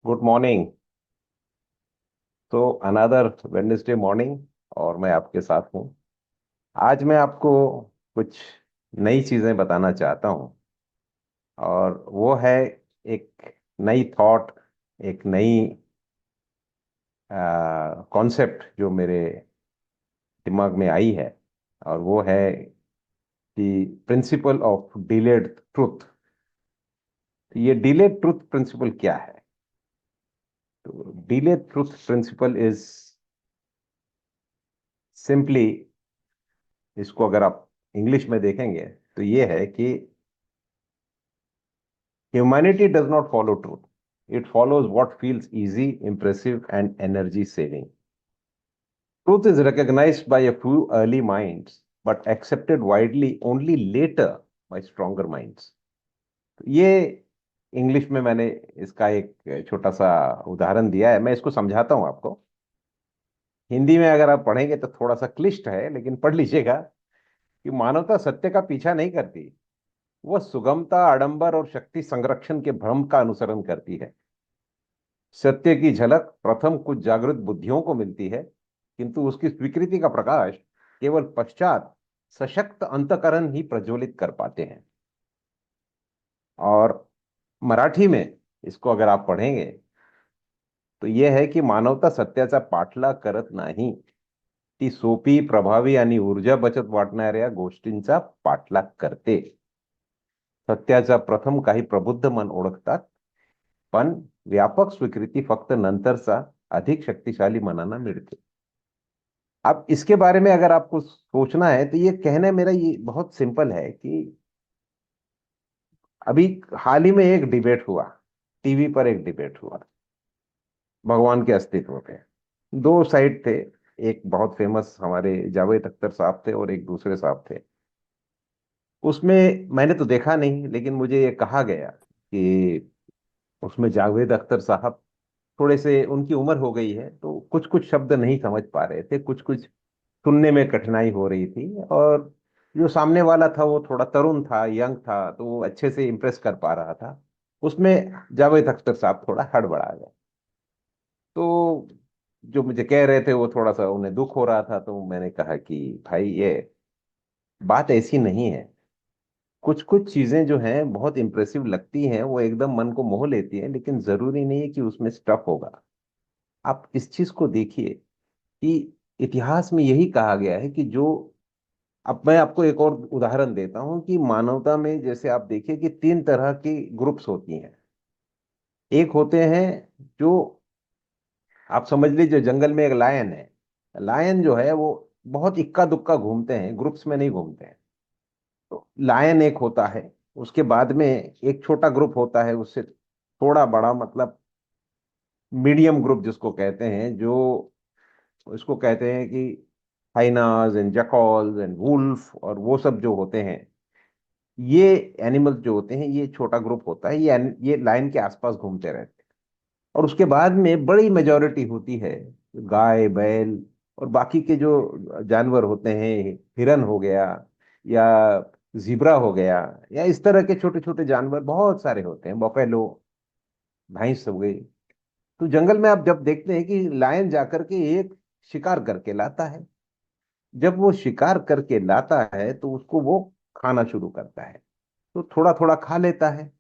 Good morning. तो another Wednesday morning और मैं आपके साथ हूँ। आज मैं आपको कुछ नई चीज़ें बताना चाहता हूँ और वो है एक नई थॉट, एक नई कॉन्सेप्ट जो मेरे दिमाग में आई है। और वो है कि प्रिंसिपल ऑफ डिलेड ट्रुथ। ये डिलेड ट्रुथ प्रिंसिपल क्या है? तो delayed truth principle is simply, इसको अगर आप इंग्लिश में देखेंगे तो ये है कि humanity does not follow truth. It follows what feels easy, impressive, and energy saving. Truth is recognized by a few early minds, but accepted widely only later by stronger minds. ये English में मैंने इसका एक छोटा सा उदाहरण दिया है। मैं इसको समझाता हूं आपको। हिंदी में अगर आप पढ़ेंगे तो थोड़ा सा क्लिष्ट है, लेकिन पढ़ लीजिएगा कि मानवता सत्य का पीछा नहीं करती। वह सुगमता, आडंबर और शक्ति संरक्षण के भ्रम का अनुसरण करती है। सत्य की झलक प्रथम कुछ जागृत बुद्धियों को मिलती है, किंतु उसकी स्वीकृति का प्रकाश केवल पश्चात सशक्त अंतःकरण ही प्रज्वलित कर पाते हैं। और मराठी में इसको अगर आप पढ़ेंगे तो यह है की मानवता सत्याचा पाठला करत नाही, ती सोपी, प्रभावी आणि ऊर्जा बचत वाटणाऱ्या गोष्टींचा पाठलाग करते. सत्याचा प्रथम काही प्रबुद्ध मन ओळखतात, पण व्यापक स्वीकृती फक्त नंतरचा अधिक शक्तिशाली मनांना मिळते. अब इसके बारे में अगर आपको सोचना है तो ये कहना मेरा ये बहुत सिंपल है कि अभी हाल ही में एक डिबेट हुआ, टीवी पर एक डिबेट हुआ भगवान के अस्तित्व पे। दो साइड थे। एक बहुत फेमस हमारे जावेद अख्तर साहब थे और एक दूसरे साहब थे। उसमें मैंने तो देखा नहीं, लेकिन मुझे ये कहा गया कि उसमें जावेद अख्तर साहब थोड़े से, उनकी उम्र हो गई है तो कुछ कुछ शब्द नहीं समझ पा रहे थे, कुछ कुछ सुनने में कठिनाई हो रही थी। और जो सामने वाला था वो थोड़ा तरुण था, यंग था, तो वो अच्छे से इम्प्रेस कर पा रहा था। उसमें जावेद अख्तर साहब थोड़ा हड़बड़ा गए। तो जो मुझे कह रहे थे वो थोड़ा सा उन्हें दुख हो रहा था, तो मैंने कहा कि भाई ये बात ऐसी नहीं है। कुछ कुछ चीजें जो हैं बहुत इंप्रेसिव लगती हैं, वो एकदम मन को मोह लेती हैं, लेकिन जरूरी नहीं है कि उसमें स्टफ होगा। आप इस चीज को देखिए कि इतिहास में यही कहा गया है कि जो, अब मैं आपको एक और उदाहरण देता हूं कि मानवता में जैसे आप देखिए कि तीन तरह की ग्रुप्स होती हैं। एक होते हैं जो, आप समझ लीजिए जंगल में एक लायन है। लायन जो है वो बहुत इक्का दुक्का घूमते हैं, ग्रुप्स में नहीं घूमते हैं। तो लायन एक होता है। उसके बाद में एक छोटा ग्रुप होता है, उससे थोड़ा बड़ा, मतलब मीडियम ग्रुप जिसको कहते हैं, जो इसको कहते हैं कि हाइनास एंड जैकॉल्स एंड वुल्फ और वो सब जो होते हैं, ये एनिमल्स जो होते हैं, ये छोटा ग्रुप होता है। ये लाइन के आसपास घूमते रहते हैं। और उसके बाद में बड़ी मेजॉरिटी होती है, गाय, बैल और बाकी के जो जानवर होते हैं, हिरन हो गया या जिब्रा हो गया, या इस तरह के छोटे छोटे जानवर बहुत सारे होते हैं, बफेलो, भैंस हो गई। तो जंगल में आप जब देखते हैं कि लायन जाकर के एक शिकार करके लाता है, जब वो शिकार करके लाता है तो उसको वो खाना शुरू करता है। तो थोड़ा थोड़ा खा लेता है,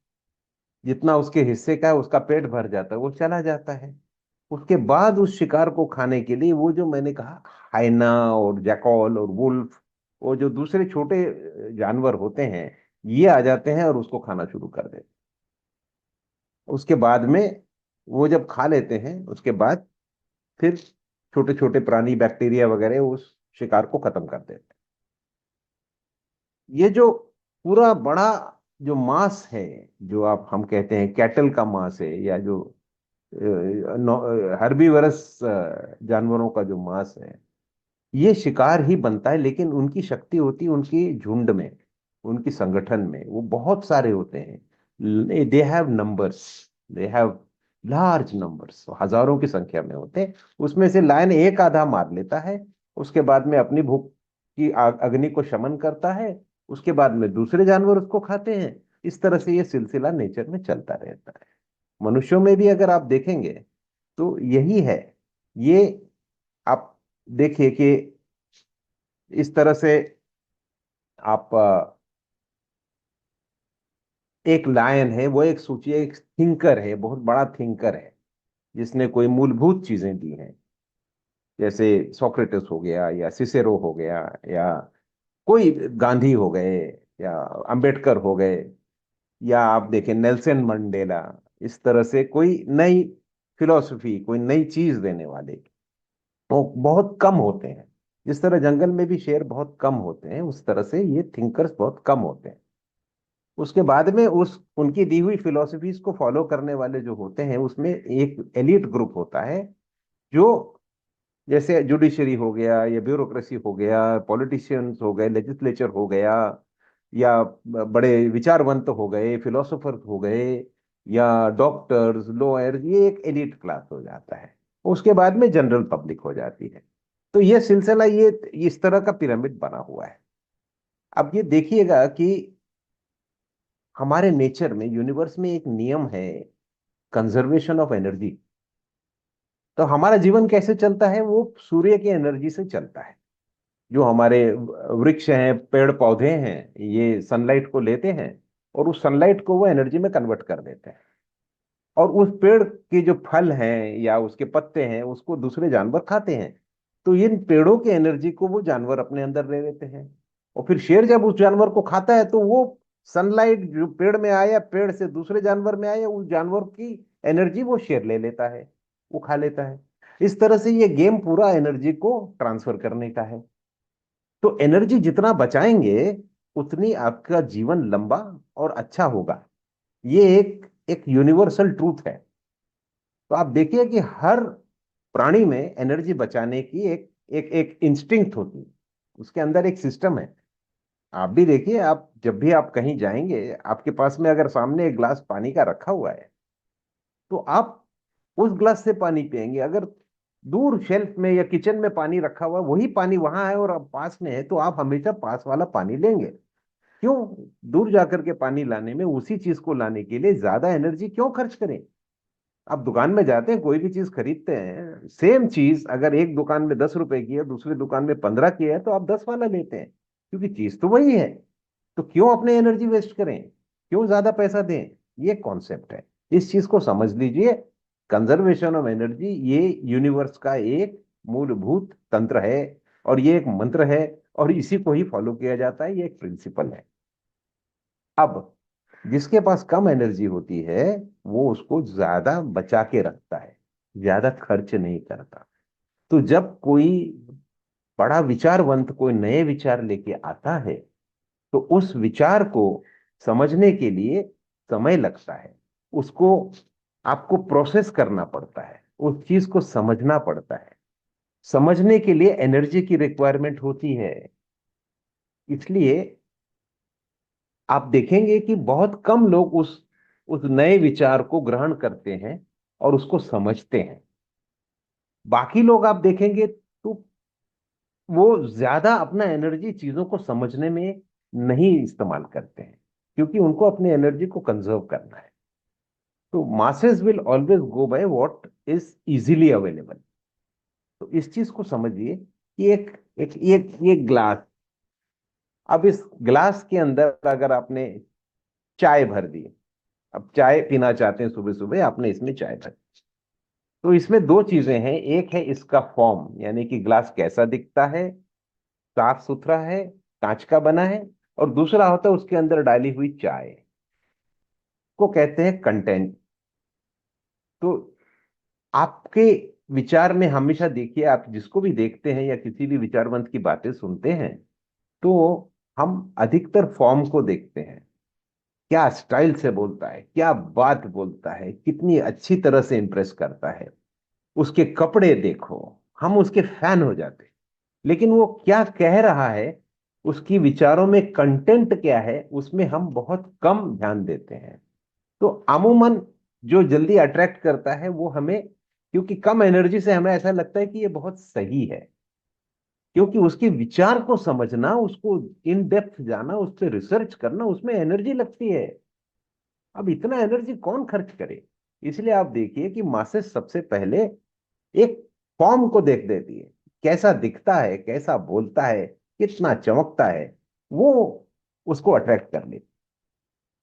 जितना उसके हिस्से का है उसका पेट भर जाता है, वो चला जाता है। उसके बाद उस शिकार को खाने के लिए वो जो मैंने कहा, हाइना और जैकॉल और वुल्फ, वो जो दूसरे छोटे जानवर होते हैं, ये आ जाते हैं और उसको खाना शुरू कर देते हैं। उसके बाद में वो जब खा लेते हैं, उसके बाद फिर छोटे छोटे प्राणी, बैक्टीरिया वगैरह उस शिकार को खत्म कर देते हैं। ये जो पूरा बड़ा जो मांस है, जो आप हम कहते हैं कैटल का मांस है, या जो हर्बीवरस जानवरों का जो मांस है, ये शिकार ही बनता है। लेकिन उनकी शक्ति होती है उनकी झुंड में, उनकी संगठन में। वो बहुत सारे होते हैं, they have numbers, they have large numbers, हजारों की संख्या में होते हैं। उसमें से लायन एक आधा मार लेता है, उसके बाद में अपनी भूख की अग्नि को शमन करता है, उसके बाद में दूसरे जानवर उसको खाते हैं। इस तरह से ये सिलसिला नेचर में चलता रहता है। मनुष्यों में भी अगर आप देखेंगे तो यही है। ये आप देखिए कि इस तरह से आप एक लायन है, वो एक सोचिए एक थिंकर है, बहुत बड़ा थिंकर है, जिसने कोई मूलभूत चीजें दी हैं, जैसे सोक्रेटिस हो गया या सिसेरो हो गया या कोई गांधी हो गए या अंबेडकर हो गए, या आप देखें नेल्सन मंडेला। इस तरह से कोई नई फिलॉसफी, कोई नई चीज देने वाले वो बहुत कम होते हैं। जिस तरह जंगल में भी शेर बहुत कम होते हैं, उस तरह से ये थिंकर्स बहुत कम होते हैं। उसके बाद में उस उनकी दी हुई फिलॉसफीज को फॉलो करने वाले जो होते हैं, उसमें एक एलिट ग्रुप होता है, जो जैसे जुडिशरी हो गया या ब्यूरोक्रेसी हो गया, पॉलिटिशियंस हो गए, लेजिस्लेचर हो गया, या बड़े विचारवंत हो गए, फिलोसोफर हो गए, या डॉक्टर्स, लॉयर्स, ये एक एलिट क्लास हो जाता है। उसके बाद में जनरल पब्लिक हो जाती है। तो ये सिलसिला, ये इस तरह का पिरामिड बना हुआ है। अब ये देखिएगा कि हमारे नेचर में, यूनिवर्स में एक नियम है, कंजर्वेशन ऑफ एनर्जी। तो हमारा जीवन कैसे चलता है? वो सूर्य की एनर्जी से चलता है। जो हमारे वृक्ष हैं, पेड़ पौधे हैं, ये सनलाइट को लेते हैं और उस सनलाइट को वो एनर्जी में कन्वर्ट कर देते हैं। और उस पेड़ के जो फल हैं या उसके पत्ते हैं, उसको दूसरे जानवर खाते हैं। तो इन पेड़ों की एनर्जी को वो जानवर अपने अंदर ले लेते हैं। और फिर शेर जब उस जानवर को खाता है, तो वो सनलाइट जो पेड़ में आया, पेड़ से दूसरे जानवर में आया, उस जानवर की एनर्जी वो शेर ले लेता है, वो खा लेता है। इस तरह से ये गेम पूरा एनर्जी को ट्रांसफर करने का है। तो एनर्जी जितना बचाएंगे, उतनी आपका जीवन लंबा और अच्छा होगा। ये एक एक यूनिवर्सल ट्रूथ है। तो आप देखिए कि हर प्राणी में एनर्जी बचाने की एक एक एक इंस्टिंक्ट होती है, उसके अंदर एक सिस्टम है। आप भी देखिए, आप जब भी आप कहीं जाएंगे, आपके पास में अगर सामने एक ग्लास पानी का रखा हुआ है, तो आप उस ग्लास से पानी पिएंगे। अगर दूर शेल्फ में या किचन में पानी रखा हुआ, वही पानी वहां है और अब पास में है, तो आप हमेशा पास वाला पानी लेंगे। क्यों दूर जाकर के पानी लाने में, उसी चीज को लाने के लिए ज्यादा एनर्जी क्यों खर्च करें? आप दुकान में जाते हैं, कोई भी चीज खरीदते हैं, सेम चीज अगर एक दुकान में 10 रुपए की है, दूसरी दुकान में 15 की है, तो आप 10 वाला लेते हैं, क्योंकि चीज तो वही है। तो क्यों अपने एनर्जी वेस्ट करें, क्यों ज्यादा पैसा दें? ये कॉन्सेप्ट है, इस चीज को समझ लीजिए। कंजर्वेशन ऑफ एनर्जी ये यूनिवर्स का एक मूलभूत तंत्र है, और ये एक मंत्र है, और इसी को ही फॉलो किया जाता है। ये एक प्रिंसिपल है। अब जिसके पास कम एनर्जी होती है, वो उसको ज्यादा बचा के रखता है, ज्यादा खर्च नहीं करता। तो जब कोई बड़ा विचारवंत कोई नए विचार लेके आता है, तो उस विचार को समझने के लिए समय लगता है। उसको आपको प्रोसेस करना पड़ता है, उस चीज को समझना पड़ता है। समझने के लिए एनर्जी की रिक्वायरमेंट होती है। इसलिए आप देखेंगे कि बहुत कम लोग उस नए विचार को ग्रहण करते हैं और उसको समझते हैं। बाकी लोग आप देखेंगे तो वो ज्यादा अपना एनर्जी चीजों को समझने में नहीं इस्तेमाल करते हैं, क्योंकि उनको अपनी एनर्जी को कंजर्व करना है। तो masses will always go by what is easily available. तो इस चीज को समझिए कि एक ग्लास, अब इस ग्लास के अंदर अगर आपने चाय भर दी, अब चाय पीना चाहते हैं, सुबह सुबह आपने इसमें चाय भर दी, तो इसमें दो चीजें हैं। एक है इसका फॉर्म, यानी कि ग्लास कैसा दिखता है, साफ सुथरा है, कांच का बना है। और दूसरा होता है उसके अंदर डाली हुई चाय, को कहते हैं कंटेंट। तो आपके विचार में हमेशा देखिए, आप जिसको भी देखते हैं या किसी भी विचारवंत की बातें सुनते हैं, तो हम अधिकतर फॉर्म को देखते हैं। क्या स्टाइल से बोलता है, क्या बात बोलता है, कितनी अच्छी तरह से इंप्रेस करता है, उसके कपड़े देखो, हम उसके फैन हो जाते हैं। लेकिन वो क्या कह रहा है, उसकी विचारों में कंटेंट क्या है, उसमें हम बहुत कम ध्यान देते हैं। तो अमूमन जो जल्दी अट्रैक्ट करता है वो हमें, क्योंकि कम एनर्जी से हमें ऐसा लगता है कि ये बहुत सही है। क्योंकि उसके विचार को समझना, उसको इन डेप्थ जाना, उस पर रिसर्च करना, उसमें एनर्जी लगती है। अब इतना एनर्जी कौन खर्च करे? इसलिए आप देखिए कि मासेस सबसे पहले एक फॉर्म को देख देती है, कैसा दिखता है, कैसा बोलता है, कितना चमकता है, वो उसको अट्रैक्ट कर लेती।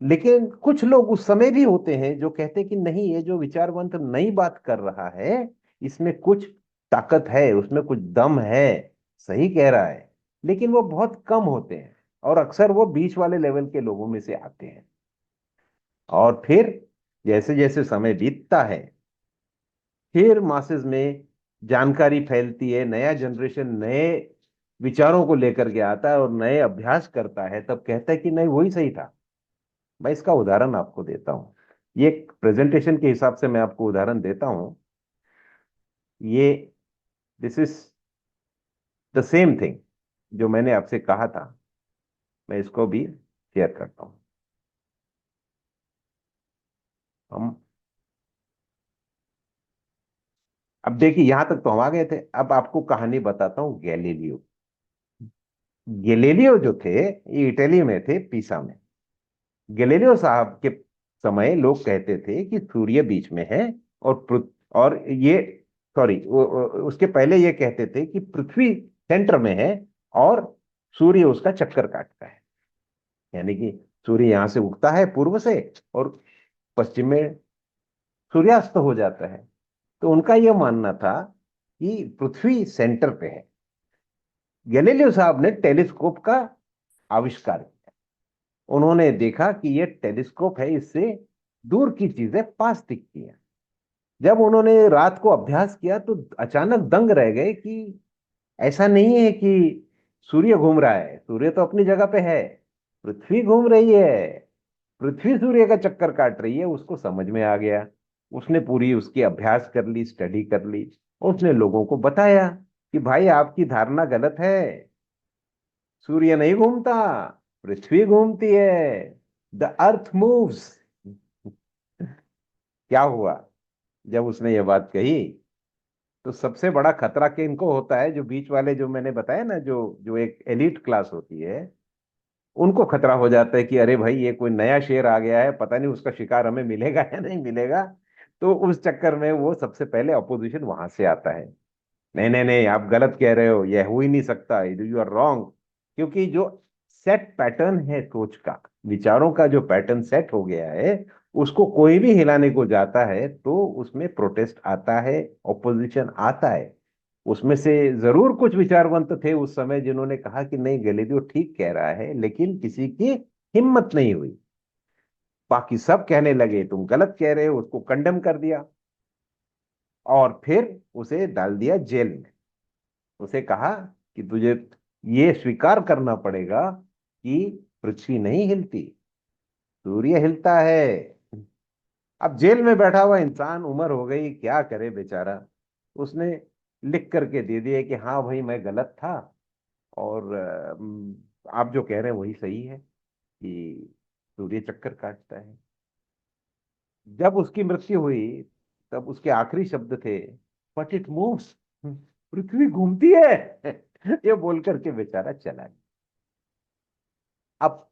लेकिन कुछ लोग उस समय भी होते हैं जो कहते हैं कि नहीं, ये जो विचारवंत नई बात कर रहा है, इसमें कुछ ताकत है, उसमें कुछ दम है, सही कह रहा है। लेकिन वो बहुत कम होते हैं, और अक्सर वो बीच वाले लेवल के लोगों में से आते हैं। और फिर जैसे जैसे समय बीतता है, फिर मासेस में जानकारी फैलती है, नया जनरेशन नए विचारों को लेकर के आता है और नए अभ्यास करता है, तब कहता है कि नहीं, वही सही था। मैं इसका उदाहरण आपको देता हूं। ये एक प्रेजेंटेशन के हिसाब से मैं आपको उदाहरण देता हूं। ये this is the same thing जो मैंने आपसे कहा था, मैं इसको भी शेयर करता हूं। हम अब देखिए, यहां तक तो हम आ गए थे। अब आपको कहानी बताता हूं गैलीलियो। गैलीलियो जो थे, ये इटली में थे, पीसा में। गैलीलियो साहब के समय लोग कहते थे कि सूर्य बीच में है, और और ये, सॉरी, उसके पहले ये कहते थे कि पृथ्वी सेंटर में है और सूर्य उसका चक्कर काटता है। यानी कि सूर्य यहां से उगता है पूर्व से, और पश्चिम में सूर्यास्त हो जाता है। तो उनका यह मानना था कि पृथ्वी सेंटर पे है। गैलीलियो साहब ने टेलीस्कोप का आविष्कार किया। उन्होंने देखा कि यह टेलीस्कोप है, इससे दूर की चीजें पास दिखती हैं। जब उन्होंने रात को अभ्यास किया तो अचानक दंग रह गए कि ऐसा नहीं है कि सूर्य घूम रहा है, सूर्य तो अपनी जगह पे है, पृथ्वी घूम रही है, पृथ्वी सूर्य का चक्कर काट रही है। उसको समझ में आ गया। उसने पूरी उसकी अभ्यास कर ली, स्टडी कर ली। उसने लोगों को बताया कि भाई, आपकी धारणा गलत है, सूर्य नहीं घूमता, पृथ्वी घूमती है, द अर्थ मूव्स। क्या हुआ जब उसने ये बात कही? तो सबसे बड़ा खतरा कि इनको होता है, जो बीच वाले जो मैंने बताया ना, जो जो एक एलिट क्लास होती है, उनको खतरा हो जाता है कि अरे भाई, ये कोई नया शेर आ गया है, पता नहीं उसका शिकार हमें मिलेगा या नहीं मिलेगा। तो उस चक्कर में वो सबसे पहले अपोजिशन वहां से आता है। नहीं नहीं नहीं, आप गलत कह रहे हो, यह हो ही नहीं सकता, यू आर रॉन्ग। क्योंकि जो सेट पैटर्न है सोच का, विचारों का जो पैटर्न सेट हो गया है, उसको कोई भी हिलाने को जाता है तो उसमें प्रोटेस्ट आता है, ऑपोजिशन आता है। उसमें से जरूर कुछ विचारवंत थे उस समय जिन्होंने कहा कि नहीं, गैलीलियो ठीक कह रहा है, लेकिन किसी की हिम्मत नहीं हुई। बाकी सब कहने लगे तुम गलत कह रहे हो, उसको कंडेम कर दिया, और फिर उसे डाल दिया जेल में। उसे कहा कि तुझे ये स्वीकार करना पड़ेगा कि पृथ्वी नहीं हिलती, सूर्य हिलता है। अब जेल में बैठा हुआ इंसान, उम्र हो गई, क्या करे बेचारा। उसने लिख करके दे दिया कि हाँ भाई, मैं गलत था, और आप जो कह रहे हैं वही सही है कि सूर्य चक्कर काटता है। जब उसकी मृत्यु हुई, तब उसके आखिरी शब्द थे, बट इट मूव्स, पृथ्वी घूमती है। ये बोल करके बेचारा चला गया। अब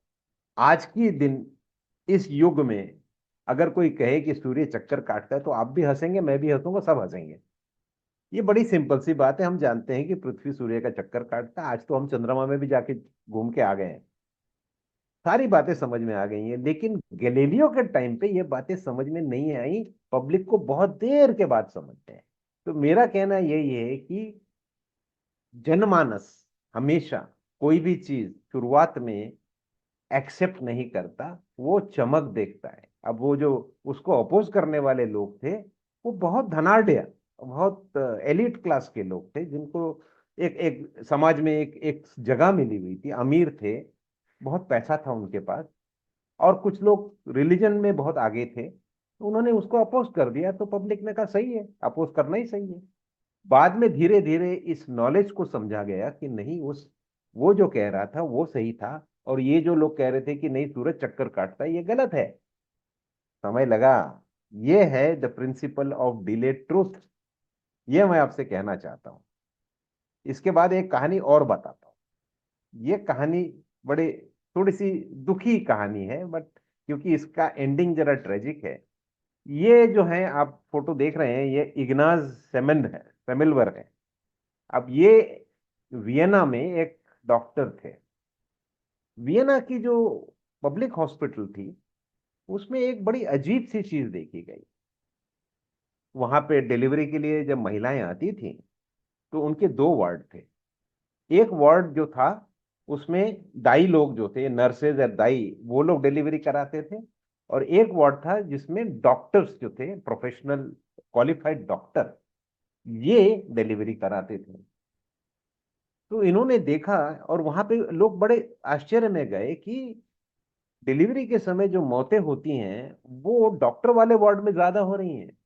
आज की दिन, इस युग में, अगर कोई कहे कि सूर्य चक्कर काटता है, तो आप भी हंसेंगे, मैं भी हंसूंगा, सब हंसेंगे। ये बड़ी सिंपल सी बात है, हम जानते हैं कि पृथ्वी सूर्य का चक्कर काटता है। आज तो हम चंद्रमा में भी जाके घूम के आ गए हैं, सारी बातें समझ में आ गई हैं। लेकिन गैलीलियो के टाइम पे ये बातें समझ में नहीं आई, पब्लिक को बहुत देर के बाद समझ में आई। तो मेरा कहना यही है कि जनमानस हमेशा कोई भी चीज शुरुआत में एक्सेप्ट नहीं करता, वो चमक देखता है। अब वो जो उसको अपोज करने वाले लोग थे, वो बहुत धनाढ़, बहुत एलिट क्लास के लोग थे, जिनको एक एक समाज में एक जगह मिली हुई थी, अमीर थे, बहुत पैसा था उनके पास, और कुछ लोग रिलीजन में बहुत आगे थे। तो उन्होंने उसको अपोज कर दिया, तो पब्लिक ने कहा सही है, अपोज करना ही सही है। बाद में धीरे धीरे इस नॉलेज को समझा गया कि नहीं, उस वो जो कह रहा था वो सही था, और ये जो लोग कह रहे थे कि नहीं, सूरज चक्कर काटता है, ये गलत है। समय लगा। ये है the principal of delayed truth. ये मैं आपसे कहना चाहता हूं। इसके बाद एक कहानी और बताता हूं। ये कहानी बड़े, थोड़ी सी दुखी कहानी है, बट क्योंकि इसका एंडिंग जरा ट्रेजिक है। ये जो है आप फोटो देख रहे हैं, ये इग्नाज सेमेंड है, सेमिल्वर है। अब ये वियना में एक डॉक्टर थे। वियना की जो पब्लिक हॉस्पिटल थी, उसमें एक बड़ी अजीब सी चीज देखी गई। वहां पे डिलीवरी के लिए जब महिलाएं आती थी, तो उनके दो वार्ड थे। एक वार्ड जो था, उसमें दाई लोग जो थे, नर्सेज या दाई, वो लोग डिलीवरी कराते थे। और एक वार्ड था जिसमें डॉक्टर्स जो थे, प्रोफेशनल क्वालिफाइड डॉक्टर, ये डिलीवरी कराते थे। तो इन्होंने देखा, और वहां पे लोग बड़े आश्चर्य में गए कि डिलीवरी के समय जो मौतें होती हैं, वो डॉक्टर वाले वार्ड में ज्यादा हो रही हैं।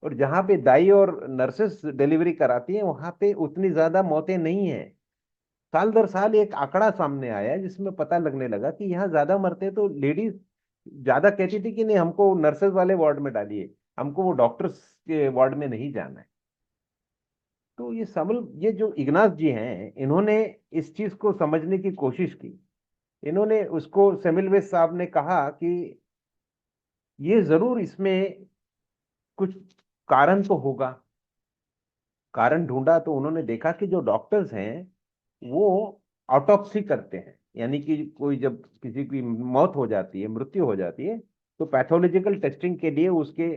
और जहां पे दाई और नर्सेस डिलीवरी कराती हैं, वहां पे उतनी ज्यादा मौतें नहीं हैं। साल दर साल एक आंकड़ा सामने आया, जिसमें पता लगने लगा कि यहाँ ज्यादा मरते तो लेडीज ज्यादा कहती थी कि नहीं, हमको नर्सेज वाले वार्ड में डालिए, हमको वो डॉक्टर्स के वार्ड में नहीं जाना है। तो ये जो इग्नास जी हैं, इन्होंने इस चीज को समझने की कोशिश की। इन्होंने उसको, सेमिलवेस साहब ने कहा कि ये जरूर इसमें कुछ कारण तो होगा। कारण ढूंढा तो उन्होंने देखा कि जो डॉक्टर्स हैं, वो ऑटोप्सी करते हैं। यानी कि कोई जब किसी की मौत हो जाती है, मृत्यु हो जाती है, तो पैथोलॉजिकल टेस्टिंग के लिए उसके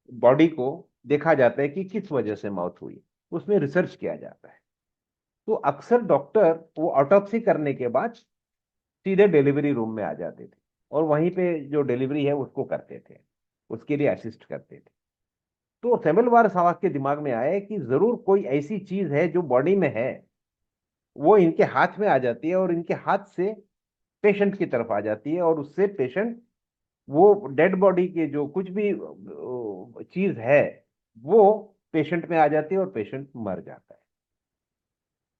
बॉडी को देखा जाता है कि किस वजह से मौत हुई, उसमें रिसर्च किया जाता है। तो अक्सर डॉक्टर वो ऑटोप्सी करने के बाद सीधे डिलीवरी रूम में आ जाते थे, और वहीं पे जो डिलीवरी है उसको करते थे, उसके लिए असिस्ट करते थे। तो सेमलवार साहब के दिमाग में आया कि जरूर कोई ऐसी चीज है जो बॉडी में है, वो इनके हाथ में आ जाती है, और इनके हाथ से पेशेंट की तरफ आ जाती है, और उससे पेशेंट, वो डेड बॉडी के जो कुछ भी चीज है, वो पेशेंट में आ जाती है, और पेशेंट मर जाता है।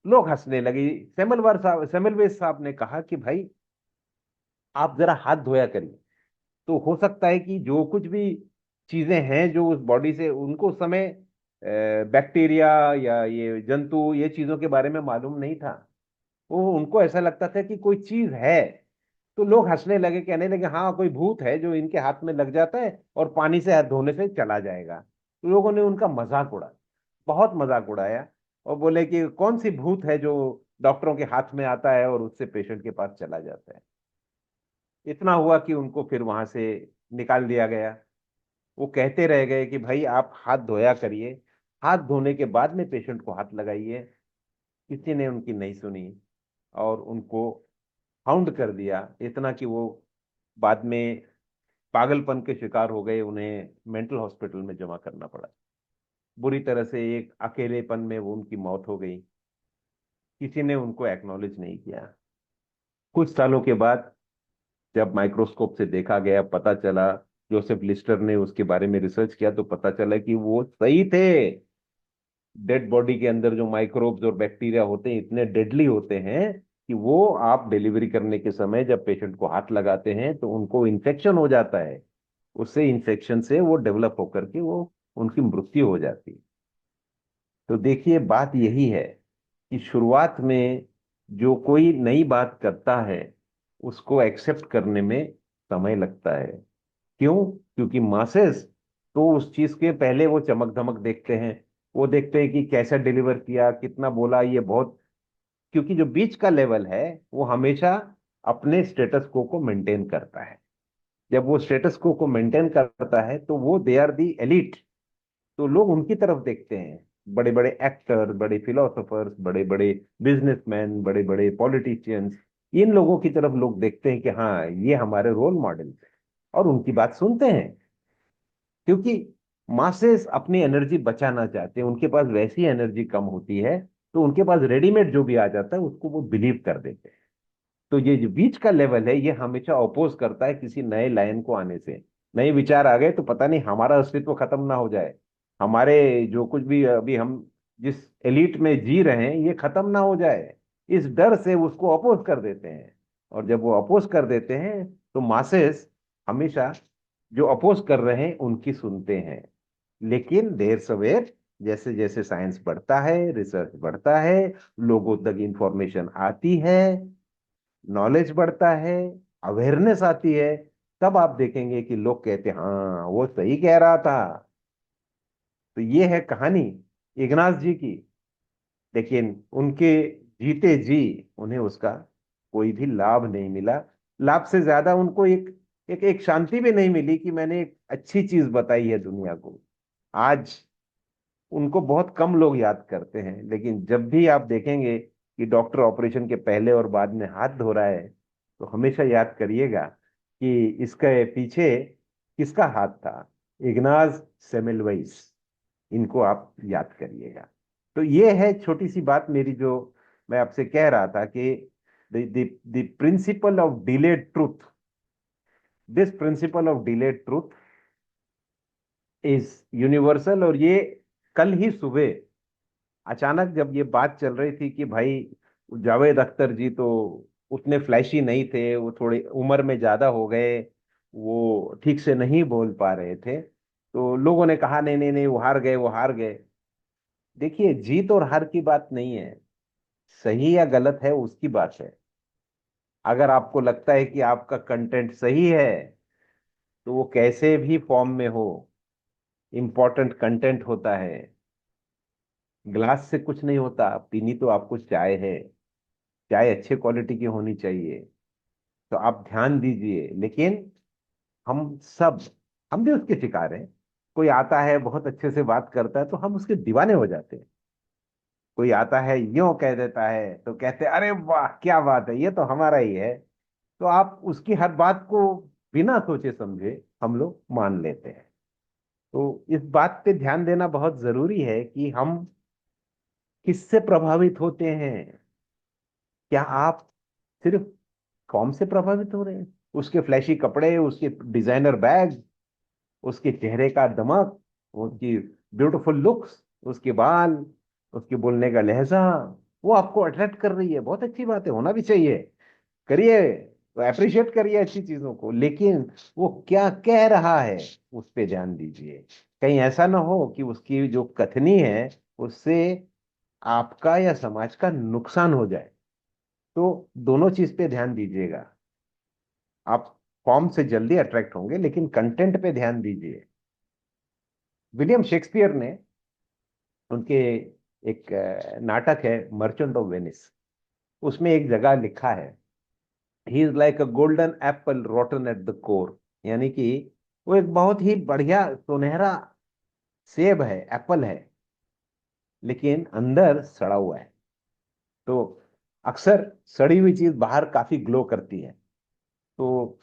लोग हंसने लगे। सेमलवेज साहब ने कहा कि भाई, आप जरा हाथ धोया करिए, तो हो सकता है कि जो कुछ भी चीजें हैं जो उस बॉडी से, उनको उस समय बैक्टीरिया या ये जंतु, ये चीजों के बारे में मालूम नहीं था। वो उनको ऐसा लगता था कि कोई चीज है। तो लोग हंसने लगे, कहने लगे हाँ, कोई भूत है जो इनके हाथ में लग जाता है और पानी से हाथ धोने से चला जाएगा। तो लोगों ने उनका मजाक उड़ाया, बहुत मजाक उड़ाया, और बोले कि कौन सी भूत है जो डॉक्टरों के हाथ में आता है और उससे पेशेंट के पास चला जाता है। इतना हुआ कि उनको फिर वहां से निकाल दिया गया। वो कहते रह गए कि भाई, आप हाथ धोया करिए, हाथ धोने के बाद में पेशेंट को हाथ लगाइए। किसी ने उनकी नहीं सुनी, और उनको हाउंड कर दिया, इतना कि वो बाद में पागलपन के शिकार हो गए, उन्हें मेंटल हॉस्पिटल में जमा करना पड़ा। बुरी तरह से एक अकेलेपन में वो उनकी मौत हो गई। किसी ने उनको एक्नॉलेज नहीं किया। कुछ सालों के बाद जब माइक्रोस्कोप से देखा गया, पता चला, जोसेफ लिस्टर ने उसके बारे में रिसर्च किया, तो पता चला कि वो सही थे। डेड बॉडी के अंदर जो माइक्रोब्स और बैक्टीरिया होते हैं, इतने डेडली होते हैं कि वो, आप डिलीवरी करने के समय जब पेशेंट को हाथ लगाते हैं तो उनको इन्फेक्शन हो जाता है। उससे इन्फेक्शन से वो डेवलप होकर के वो, उनकी मृत्यु हो जाती है। तो देखिए, बात यही है कि शुरुआत में जो कोई नई बात करता है, उसको एक्सेप्ट करने में समय लगता है। क्यों? क्योंकि मासेस तो उस चीज के पहले वो चमक धमक देखते हैं। वो देखते हैं कि कैसा डिलीवर किया, कितना बोला, ये बहुत, क्योंकि जो बीच का लेवल है, वो हमेशा अपने स्टेटस को मेंटेन करता है। जब वो स्टेटस को मेंटेन करता है, तो वो दे आर दी एलिट। तो लोग उनकी तरफ देखते हैं। बड़े बड़े एक्टर, बड़े फिलोसोफर्स, बड़े बड़े बिजनेसमैन, बड़े बड़े पॉलिटिशियंस, इन लोगों की तरफ लोग देखते हैं कि हाँ, ये हमारे रोल मॉडल हैं, और उनकी बात सुनते हैं। क्योंकि मासेस अपनी एनर्जी बचाना चाहते हैं, उनके पास वैसी एनर्जी कम होती है, तो उनके पास रेडीमेड जो भी आ जाता है उसको वो बिलीव कर देते हैं। तो ये जो बीच का लेवल है, ये हमेशा अपोज करता है किसी नए लाइन को आने से। नए विचार आ गए तो पता नहीं हमारा अस्तित्व खत्म ना हो जाए, हमारे जो कुछ भी अभी हम जिस एलिट में जी रहे हैं, ये खत्म ना हो जाए। इस डर से उसको अपोज कर देते हैं। और जब वो अपोज कर देते हैं, तो मासेस हमेशा जो अपोज कर रहे हैं उनकी सुनते हैं। लेकिन देर सवेर, जैसे जैसे साइंस बढ़ता है, रिसर्च बढ़ता है, लोगों तक इंफॉर्मेशन आती है, नॉलेज बढ़ता है, अवेयरनेस आती है, तब आप देखेंगे कि लोग कहते हैं हाँ वो सही कह रहा था। तो ये है कहानी इग्नास जी की। लेकिन उनके जीते जी उन्हें उसका कोई भी लाभ नहीं मिला। लाभ से ज्यादा उनको एक शांति भी नहीं मिली कि मैंने एक अच्छी चीज बताई है दुनिया को। आज उनको बहुत कम लोग याद करते हैं, लेकिन जब भी आप देखेंगे कि डॉक्टर ऑपरेशन के पहले और बाद में हाथ धो रहा है, तो हमेशा याद करिएगा कि इसके पीछे किसका हाथ था। इग्नास सेमेलवाइस, इनको आप याद करिएगा। तो ये है छोटी सी बात मेरी, जो मैं आपसे कह रहा था कि the principal of delayed truth, this principle of delayed truth is universal. और ये कल ही सुबह अचानक जब ये बात चल रही थी कि भाई जावेद अख्तर जी तो उतने फ्लैशी नहीं थे, वो थोड़े उम्र में ज्यादा हो गए, वो ठीक से नहीं बोल पा रहे थे, तो लोगों ने कहा नहीं नहीं नहीं वो हार गए, वो हार गए। देखिए, जीत और हार की बात नहीं है, सही या गलत है उसकी बात है। अगर आपको लगता है कि आपका कंटेंट सही है, तो वो कैसे भी फॉर्म में हो, इम्पोर्टेंट कंटेंट होता है। ग्लास से कुछ नहीं होता, पीनी तो आपको चाय है, चाय अच्छे क्वालिटी की होनी चाहिए। तो आप ध्यान दीजिए। लेकिन हम सब, हम भी उसके शिकार हैं। कोई आता है बहुत अच्छे से बात करता है तो हम उसके दीवाने हो जाते हैं। कोई आता है यूं कह देता है तो कहते हैं अरे वाह क्या बात है, ये तो हमारा ही है। तो आप उसकी हर बात को बिना सोचे समझे हम लोग मान लेते हैं। तो इस बात पे ध्यान देना बहुत जरूरी है कि हम किससे प्रभावित होते हैं। क्या आप सिर्फ फॉर्म से प्रभावित हो रहे हैं, उसके फ्लैशी कपड़े, उसके डिजाइनर बैग, उसके चेहरे का दमक, उसकी ब्यूटीफुल लुक्स, उसके बाल, उसके बोलने का लहजा, वो आपको अट्रैक्ट कर रही है, बहुत अच्छी बात है, होना भी चाहिए, करिए, तो अप्रिशिएट करिए अच्छी चीजों को। लेकिन वो क्या कह रहा है उस पे ध्यान दीजिए। कहीं ऐसा ना हो कि उसकी जो कथनी है उससे आपका या समाज का नुकसान हो जाए। तो दोनों चीज पे ध्यान दीजिएगा। आप फॉर्म से जल्दी अट्रैक्ट होंगे, लेकिन कंटेंट पे ध्यान दीजिए। विलियम शेक्सपियर ने, उनके एक नाटक है मर्चेंट ऑफ वेनिस, उसमें एक जगह लिखा है he is like a golden Apple rotten at the core. यानी कि वो एक बहुत ही बढ़िया सुनहरा सेब है, एप्पल है, लेकिन अंदर सड़ा हुआ है। तो अक्सर सड़ी हुई चीज बाहर काफी ग्लो करती है। तो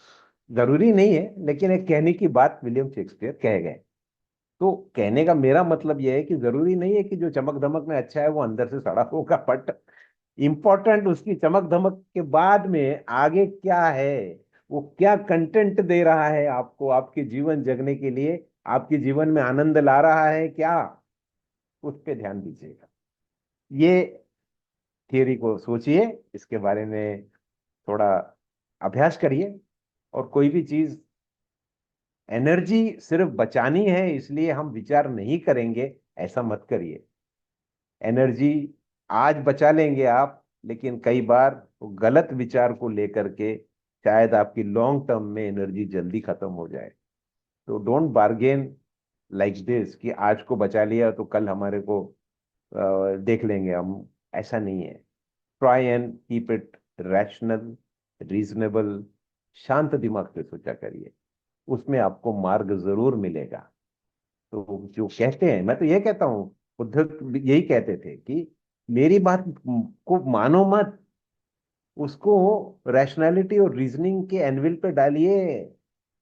जरूरी नहीं है, लेकिन एक कहने की बात विलियम शेक्सपियर कह गए। तो कहने का मेरा मतलब यह है कि जरूरी नहीं है कि जो चमक धमक में अच्छा है वो अंदर से सड़ा होगा, बट इंपॉर्टेंट उसकी चमक धमक के बाद में आगे क्या है, वो क्या कंटेंट दे रहा है आपको, आपके जीवन जगने के लिए, आपके जीवन में आनंद ला रहा है क्या, उस पे ध्यान दीजिएगा। ये थियरी को सोचिए, इसके बारे में थोड़ा अभ्यास करिए। और कोई भी चीज, एनर्जी सिर्फ बचानी है इसलिए हम विचार नहीं करेंगे, ऐसा मत करिए। एनर्जी आज बचा लेंगे आप, लेकिन कई बार वो गलत विचार को लेकर के शायद आपकी लॉन्ग टर्म में एनर्जी जल्दी खत्म हो जाए। तो डोंट बार्गेन लाइक दिस कि आज को बचा लिया तो कल हमारे को देख लेंगे हम, ऐसा नहीं है। Try and keep it rational, reasonable, शांत दिमाग से सोचा करिए, उसमें आपको मार्ग जरूर मिलेगा। तो जो कहते हैं, मैं तो ये कहता हूँ, बुद्ध भी यही कहते थे कि मेरी बात को मानो मत, उसको रैशनैलिटी और रीजनिंग के एनविल पे डालिए।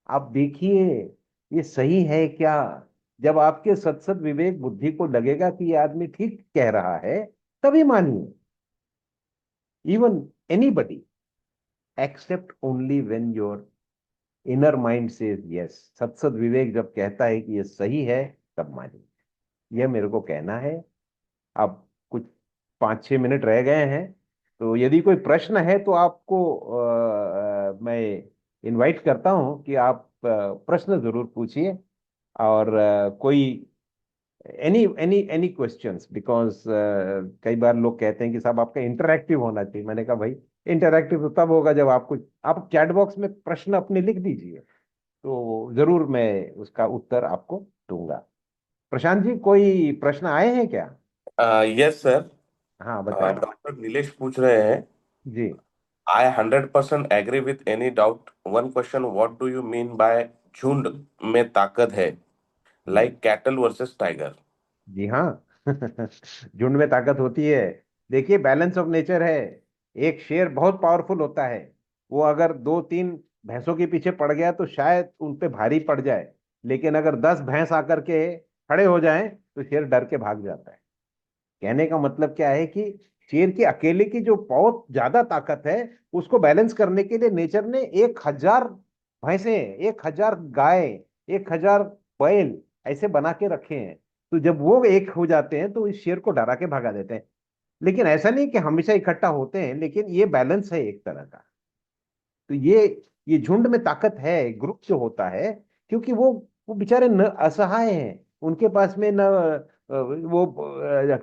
आप देखिए ये सही है क्या। जब आपके सत सत विवेक बुद्धि को लगेगा कि ये आदमी ठीक कह रहा है, तभी मानिए। Even anybody, except only when your inner mind से यस। सत सत विवेक जब कहता है कि ये सही है, तब मानिए। यह मेरे को कहना है। अब कुछ 5-6 मिनट रह गए हैं, तो यदि कोई प्रश्न है तो आपको मैं इनवाइट करता हूं कि आप प्रश्न जरूर पूछिए। और कोई any any any questions, because कई बार लोग कहते हैं कि साहब आपका इंटरैक्टिव होना चाहिए। मैंने कहा भाई इंटरैक्टिव तो तब होगा जब आपको, आप चैट बॉक्स में प्रश्न अपने लिख दीजिए, तो जरूर मैं उसका उत्तर आपको दूंगा। प्रशांत जी, कोई प्रश्न आए हैं क्या? Yes sir. हाँ, बताइए। डॉक्टर नीलेश पूछ रहे हैं, जी। I 100% agree with any doubt, one question, what do you mean by झुंड में ताकत है, जी। Like cattle versus tiger? जी हाँ। झुंड में ताकत होती है। देखिए, बैलेंस ऑफ नेचर है। एक शेर बहुत पावरफुल होता है। वो अगर दो तीन भैंसों के पीछे पड़ गया तो शायद उन पे भारी पड़ जाए। लेकिन अगर 10 भैंस आकर के खड़े हो जाएं तो शेर डर के भाग जाता है। कहने का मतलब क्या है कि शेर की अकेले की जो बहुत ज्यादा ताकत है, उसको बैलेंस करने के लिए नेचर ने 1,000 भैंसे, 1,000 गाय, 1,000 बैल ऐसे बना के रखे हैं। तो जब वो एक हो जाते हैं तो इस शेर को डरा के भगा देते हैं। लेकिन ऐसा नहीं कि हमेशा इकट्ठा होते हैं, लेकिन ये बैलेंस है एक तरह का। तो ये झुंड में ताकत है, ग्रुप जो होता है। क्योंकि वो बेचारे न असहाय हैं। उनके पास में न वो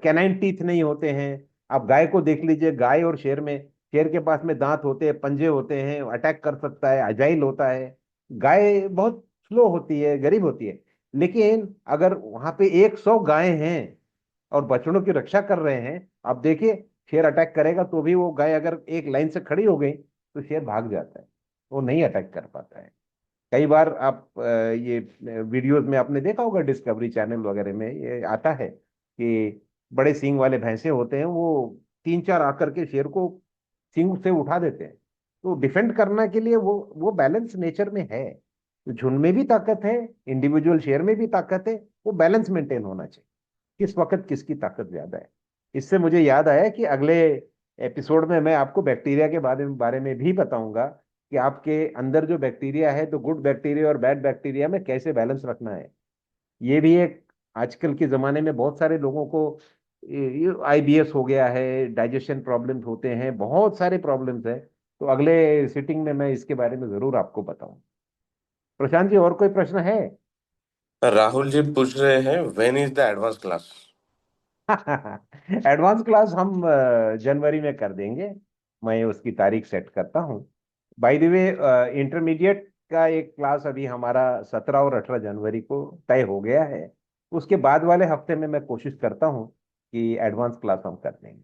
कैनाइन टीथ नहीं होते हैं। आप गाय को देख लीजिए, गाय और शेर में, शेर के पास में दांत होते हैं, पंजे होते हैं, अटैक कर सकता है, अजाइल होता है। गाय बहुत स्लो होती है, गरीब होती है। लेकिन अगर वहां पे 100 गायें हैं और बछड़ों की रक्षा कर रहे हैं, आप देखिए, शेर अटैक करेगा तो भी वो गाय अगर एक लाइन से खड़ी हो गई तो शेर भाग जाता है। वो नहीं अटैक कर पाता है। कई बार आप ये वीडियोस में आपने देखा होगा, डिस्कवरी चैनल वगैरह में ये आता है कि बड़े सींग वाले भैंसे होते हैं, वो तीन चार आकर के शेर को सींग से उठा देते हैं। तो डिफेंड करने के लिए वो बैलेंस नेचर में है। तो झुंड में भी ताकत है, इंडिविजुअल शेर में भी ताकत है। वो बैलेंस मेंटेन होना चाहिए, किस वक्त किसकी ताकत ज्यादा है। इससे मुझे याद आया कि अगले एपिसोड में मैं आपको बैक्टीरिया के बारे में भी बताऊंगा कि आपके अंदर जो बैक्टीरिया है, तो गुड बैक्टीरिया और बैड बैक्टीरिया में कैसे बैलेंस रखना है। ये भी एक, आजकल के जमाने में बहुत सारे लोगों को आईबीएस हो गया है, डाइजेशन प्रॉब्लम्स होते हैं, बहुत सारे प्रॉब्लम्स है। तो अगले सिटिंग में मैं इसके बारे में जरूर आपको बताऊं। प्रशांत जी, और कोई प्रश्न है? राहुल जी पूछ रहे हैं, when is the advance class? Advance class हम जनवरी में कर देंगे। मैं उसकी तारीख सेट करता हूँ। बाय द वे, इंटरमीडिएट का एक क्लास अभी हमारा 17 और 18 जनवरी को तय हो गया है। उसके बाद वाले हफ्ते में मैं कोशिश करता हूँ कि एडवांस क्लास हम कर देंगे।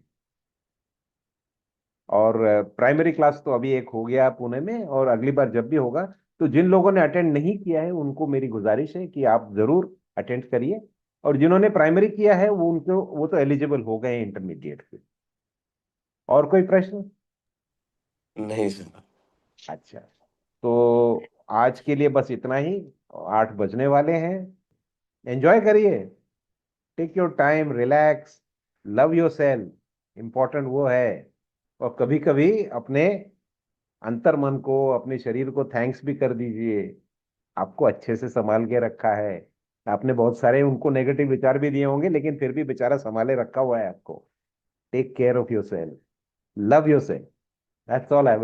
और प्राइमरी क्लास तो अभी एक हो गया पुणे में, और अगली बार जब भी होगा, तो जिन लोगों ने अटेंड नहीं किया है उनको मेरी गुजारिश है कि आप जरूर अटेंड करिए। और जिन्होंने प्राइमरी किया है वो तो एलिजिबल हो गए इंटरमीडिएट के। और कोई प्रश्न? नहीं सर। अच्छा, तो आज के लिए बस इतना ही। 8 बजने वाले हैं। एंजॉय करिए, take your time, relax, love yourself, important वो है। और कभी कभी अपने अंतर मन को, अपने शरीर को थैंक्स भी कर दीजिए। आपको अच्छे से संभाल के रखा है। आपने बहुत सारे उनको नेगेटिव विचार भी दिए होंगे, लेकिन फिर भी बेचारा संभाले रखा हुआ है आपको। Take care of yourself, love yourself, that's all I will